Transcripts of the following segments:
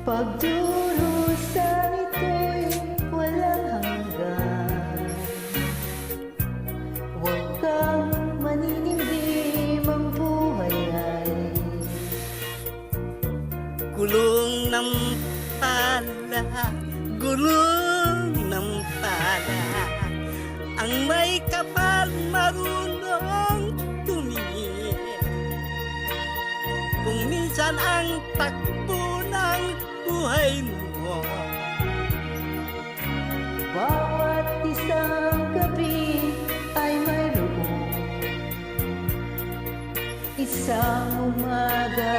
Pagdurusan ito'y walang hanggan. Huwag kang maninimdim, ang buhay ay gulong ng pala, gulong ng pala. Ang may kapal marunong tumingin. Kung minsan ang takbo ng buhay mo, bawat isang gabi ay mayroong isang umaga.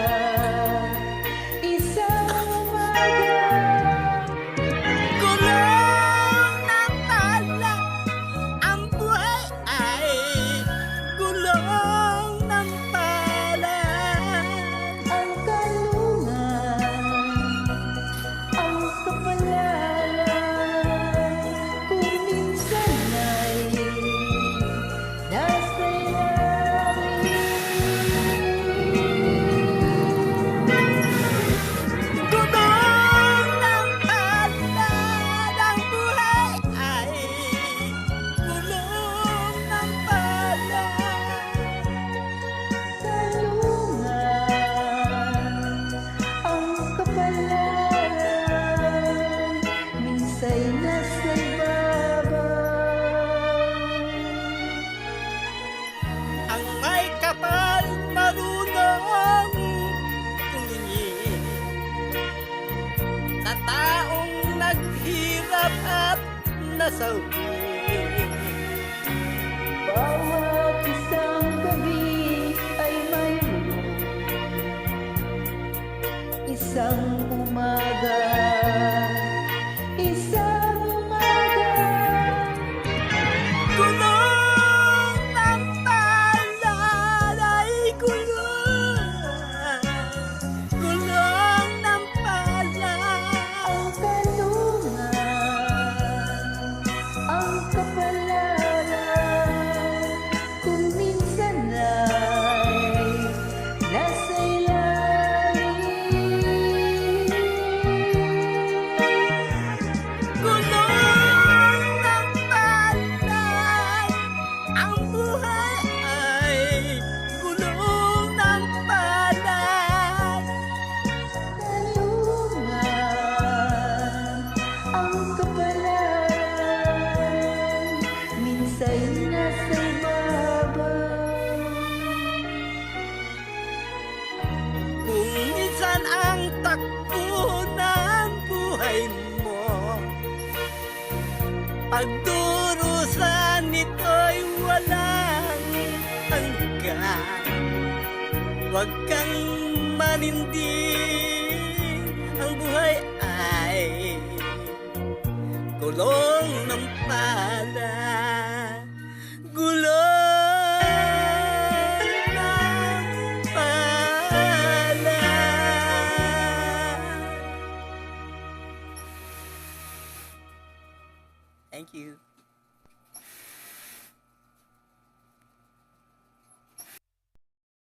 Isang umaga. gulong ng pala. Ang buhay ay gulong ng pala. Ang kalungan, ang kapalaran, kung minsan ay nasa ilalim. Gulong ng pala. Ang buhay ay gulong ng pala. Kalungan, ang kapalaran, minsa'y nasa ibabaw. Ang may kapal marunong tumingin sa taong naghirap at nasawi. Bawat isang gabi ay mayroong isang umaga. Isang umaga. Gulong ng pala ay gulong. Gulong ng pala. Ang kalungan, ang kapalaran, kung minsan ay nasa ilalim. Gulong ng palad. Ang buhay ay gulong ng palad. Kalungan, ang kapalaran, minsa'y nasa ibabaw. Kung minsan ang takbo ng buhay mo, pagdurusan nito'y walang hanggan. Huwag kang manindig, ang buhay ay gulong ng pala. Gulong ng pala. Thank you.